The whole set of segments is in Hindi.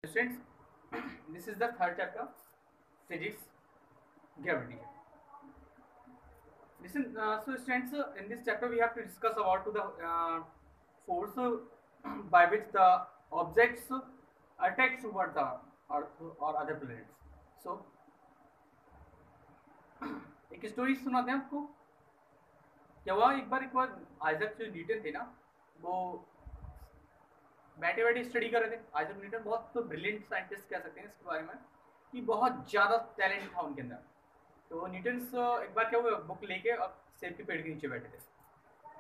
Students, this is the third chapter, physics, gravity. Listen, so students, in this chapter we have to discuss about the force by which the objects attract toward the Earth or other planets. So, एक स्टोरी सुनाते हैं आपको। क्या हुआ, एक बार आइजैक जो न्यूटन थे ना, वो बैठे बैठे स्टडी कर रहे थे। आइजैक न्यूटन बहुत ब्रिलियंट साइंटिस्ट कह सकते हैं इसके बारे में, कि बहुत ज़्यादा टैलेंट था उनके अंदर। तो न्यूटन एक बार क्या हुआ, बुक लेके और सेब के पेड़ के नीचे बैठे थे।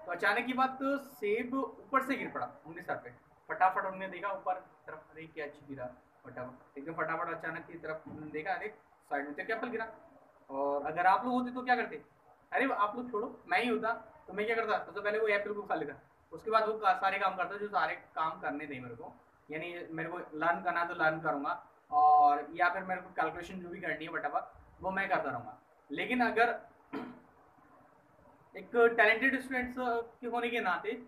तो अचानक की बात, सेब ऊपर से गिर पड़ा उनके सर पे। फटाफट उन्होंने देखा ऊपर तरफ, अरे क्या चीज गिरा, फटाफट एकदम फटाफट अचानक की तरफ उन्होंने देखा, अरे साइड में तो क्या एप्पल गिरा। और अगर आप लोग होते तो क्या करते? अरे आप लोग छोड़ो, मैं ही होता तो मैं क्या करता, सबसे पहले वो एप्पल को खा लेता। उसके बाद वो सारे काम करता जो सारे काम करने थे मेरे को, यानी मेरे को लर्न करना तो लर्न करूंगा, और या फिर मेरे को कैलकुलेशन जो भी करनी है फटाफट वो मैं करता रहूँगा। लेकिन अगर एक टैलेंटेड स्टूडेंट्स के होने के नाते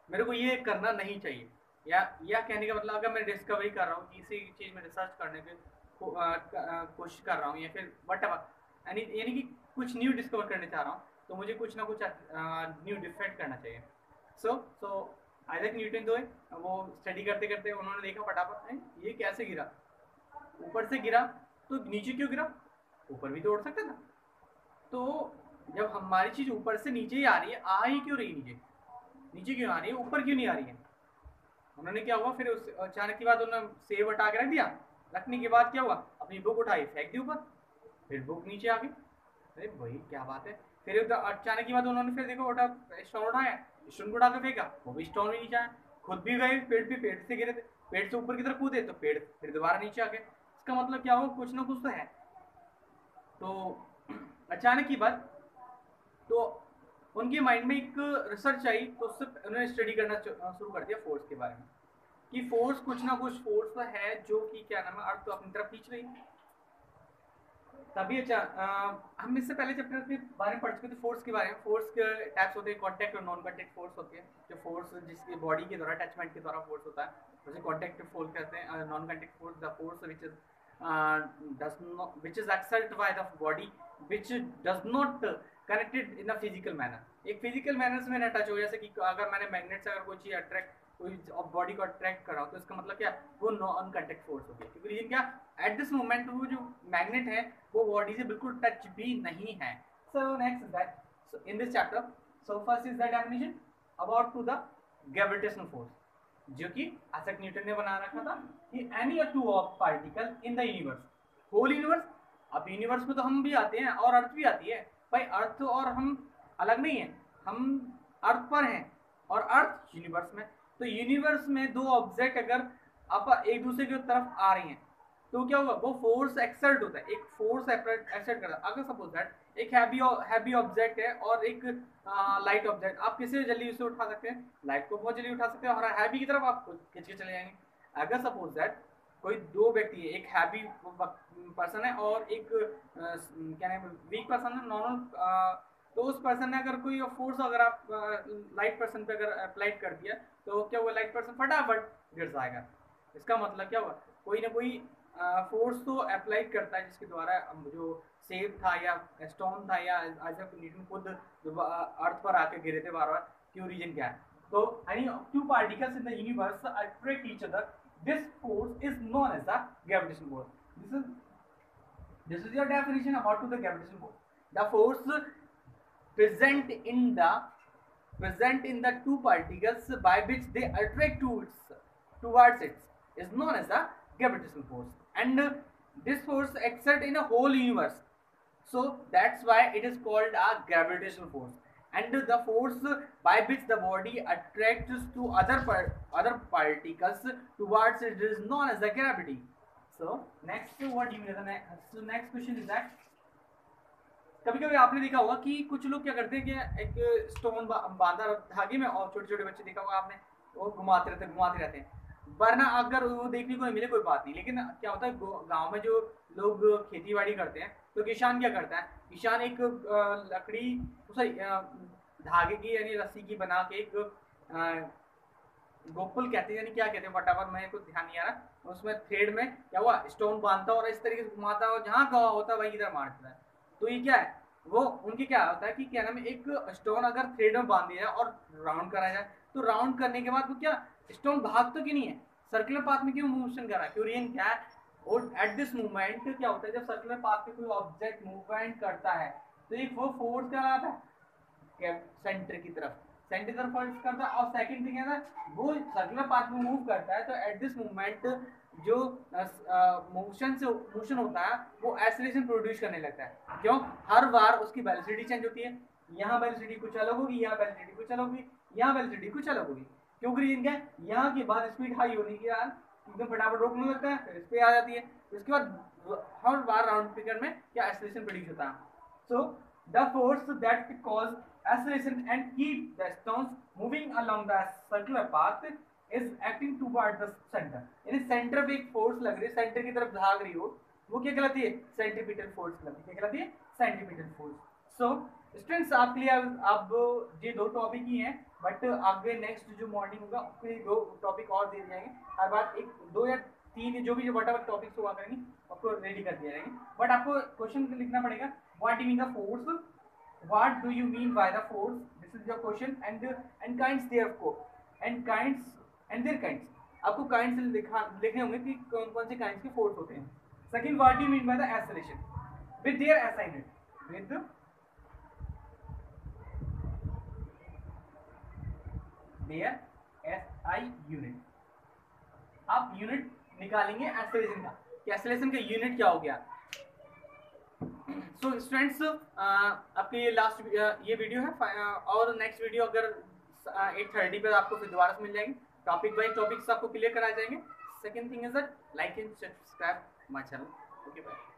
मेरे को ये करना नहीं चाहिए, या कहने का मतलब अगर मैं डिस्कवरी कर रहा हूँ, किसी चीज़ में रिसर्च करने की कोशिश कर रहा हूँ, या फिर वट यानी कि कुछ न्यू डिस्कवर करने चाह रहा हूँ, तो मुझे कुछ ना कुछ न्यू डिफरेंट करना चाहिए। सो आइजैक न्यूटन जो है, वो स्टडी करते करते उन्होंने देखा फटाफट ये कैसे गिरा, ऊपर से गिरा तो नीचे क्यों गिरा, ऊपर भी तो उड़ सकता था। तो जब हमारी चीज ऊपर से नीचे ही आ रही है, आ ही क्यों रही नीचे, नीचे क्यों आ रही है, ऊपर क्यों नहीं आ रही है? उन्होंने क्या हुआ, फिर उस अचानक की बात उन्होंने सेब हटा के रख दिया। रखने के बाद क्या हुआ, अपनी बुक उठाई फेंक दी ऊपर, फिर बुक नीचे आ गई। अरे भाई क्या बात है। फिर अचानक की बात उन्होंने फिर देखो उठा, स्टोन उठाया, स्टोन को उठा के फेंका, वो भी स्टोन भी नीचे आया। खुद भी गए पेड़ पे, पेड़ से गिरे थे, पेड़ से ऊपर की तरफ कूदे तो पेड़ फिर दोबारा नीचे आ गए। इसका मतलब क्या हुआ, कुछ ना कुछ तो है। तो अचानक की बात, तो उनके माइंड में एक रिसर्च आई, तो उससे उन्होंने स्टडी करना शुरू कर दिया फोर्स के बारे में, कि फोर्स कुछ ना कुछ फोर्स तो है जो कि क्या नाम है, अर्थ को अपनी तरफ खींच रही है। तभी हम इससे पहले चैप्टर के बारे में पढ़ चुके थे फोर्स के बारे में। फोर्स के टाइप्स होते हैं, कॉन्टैक्ट और नॉन कॉन्टैक्ट फोर्स होती है। जो फोर्स जिसकी बॉडी के द्वारा, अटैचमेंट के द्वारा फोर्स होता है उसे कॉन्टैक्ट फोर्स कहते हैं। Non contact force the force which is exerted by the body which does not connected in a physical manner। एक फिजिकल मैनर से मैंने टच हो, जैसे कि अगर मैंने मैग्नेट से अगर कोई चीज अट्रैक्ट, कोई बॉडी को अट्रैक्ट कर रहा हूँ, तो इसका मतलब क्या, वो नॉन कॉन्टैक्ट फोर्स होगी। क्योंकि रीजन क्या, एट दिस मोमेंट वो जो मैग्नेट है वो बॉडी से बिल्कुल टच भी नहीं है। So next is that, so in this chapter, so first is the definition about to the gravitational force, जो कि आइजैक न्यूटन ने बना रखा था, कि any two of particle in the universe, whole universe. अब यूनिवर्स में तो हम भी आते हैं और अर्थ भी आती है भाई, अर्थ और हम अलग नहीं है, हम अर्थ पर हैं और अर्थ यूनिवर्स में। तो यूनिवर्स में दो ऑब्जेक्ट अगर आप एक दूसरे की तरफ आ रही हैं, तो क्या होगा, वो फोर्स एक्सर्ट होता है, एक फोर्स एक्सर्ट करता है। अगर सपोज दैट एक हैवी ऑब्जेक्ट है और एक लाइट ऑब्जेक्ट, आप किसी जल्दी उसे उठा सकते हैं, लाइट को बहुत जल्दी उठा सकते हैं, और हैवी की तरफ आप खींच के चले जाएंगे। अगर सपोज दैट कोई दो व्यक्ति है, एक हैवी पर्सन है और एक क्या नाम है, वीक पर्सन है, नॉर्मल, तो उस पर्सन ने अगर कोई फोर्स अगर आप लाइट पर्सन पे अगर अप्लाइड कर दिया, तो क्या हुआ, लाइट पर्सन फटाफट गिर जाएगा। इसका मतलब क्या हुआ, कोई ना कोई फोर्स तो अप्लाई करता है, जिसके द्वारा जो सेब था या स्टोन था या आइजैक न्यूटन खुद अर्थ पर आके गिरे थे बार बार, क्यों, रीजन क्या है? तो any two particles in the universe attract each other, this force is known as the gravitational force। This is your definition about to the gravitational force, the force present in the two particles by which they attract towards it is known as the gravitational force, and this force exerts in a whole universe, so that's why it is called a gravitational force। And the force by which the body attracts to other particles towards it is known as the gravity। So next what you so next question is that, कभी कभी आपने देखा होगा कि कुछ लोग क्या करते हैं कि एक स्टोन बांधा धागे में, और छोटे छोटे बच्चे देखा होगा आपने, वो घुमाते रहते हैं। वरना अगर वो देखने को नहीं मिले कोई बात नहीं, लेकिन क्या होता है, गांव में जो लोग खेती बाड़ी करते हैं, तो किसान क्या करता है, किसान एक लकड़ी, सॉरी धागे की यानी रस्सी की बना के एक गोकुल कहते हैं, यानी क्या कहते हैं, वटावर, मेरे को ध्यान नहीं आ रहा, उसमें थ्रेड में क्या हुआ, स्टोन बांधता और इस तरीके से घुमाता और जहाँ कहा होता है वही इधर मारता है। तो ये क्या है, वो उनकी क्या होता है कि क्या नाम है, एक स्टोन अगर थ्रेड में बांध दिया जाए और राउंड करा जाए, तो राउंड करने के बाद वो क्या, स्टोन भाग तो क्यों नहीं है, सर्कुलर पाथ में क्यों मोशन कर रहा है, क्यों रीजन क्या है। और एट दिस मूवमेंट क्या होता है, जब सर्कुलर पाथ में कोई ऑब्जेक्ट मूवमेंट करता है तो एक वो फोर्स क्या आता है सेंटर की तरफ, सेंटर की तरफ फोर्स करता है। और सेकंड थिंग है ना, वो सर्कुलर पाथ में मूव करता है तो एट दिस मूवमेंट जो मोशन होता है वो एक्सेलरेशन प्रोड्यूस करने लगता है। क्यों, हर बार उसकी वेलोसिटी चेंज होती है, यहाँ वेलोसिटी कुछ अलग होगी, यहाँ वेलोसिटी कुछ अलग होगी, यहाँ वेलोसिटी कुछ अलग होगी। क्योंकि रीजन क्या है, यहाँ के बाद स्पीड हाई होने के बाद एकदम फटाफट रोकने लगता है, फिर इस पे आ जाती है, उसके बाद हर बार राउंड फिगर में क्या एक्सेलरेशन प्रोड्यूस होता है। So the force that cause acceleration and keep the stones moving along the circular path is acting toward the center। यानी सेंटर पे एक फोर्स लग रही है, सेंटर की तरफ भाग रही हो, वो क्या कहलाती है, सेंट्रीपिटल फोर्स कहलाती है। क्या कहलाती है, सेंट्रीपिटल फोर्स। सो स्टूडेंट्स आपके लिए अब ये दो टॉपिक ही हैं, बट आगे नेक्स्ट जो मॉर्निंग होगा उसके दो टॉपिक और दे जाएंगे। हर बार एक दो या तीन जो भी वट एवर टॉपिक्स हुआ करेंगे आपको रेडी कर दिया जाएंगे। बट आपको क्वेश्चन लिखना पड़ेगा, what do you mean the force, what do you mean by the force, this is your question. And kinds therefore and kinds and there kinds, आपको काइंड्स लिखने होंगे कि कौन कौन से काइंड्स के फोर्स होते हैं। Second, what do you mean by the acceleration with their SI unit, with their SI unit. आप यूनिट निकालेंगे एक्सेलरेशन का, कि एक्सेलरेशन का यूनिट क्या हो गया। सो स्टूडेंट्स आपके ये लास्ट ये वीडियो है, और नेक्स्ट वीडियो अगर 8:30 पर आपको फिर दोबारा से मिल जाएंगे, टॉपिक बाई टॉपिक्स आपको क्लियर कराए जाएंगे। Second thing is that like and subscribe my channel. Okay bye.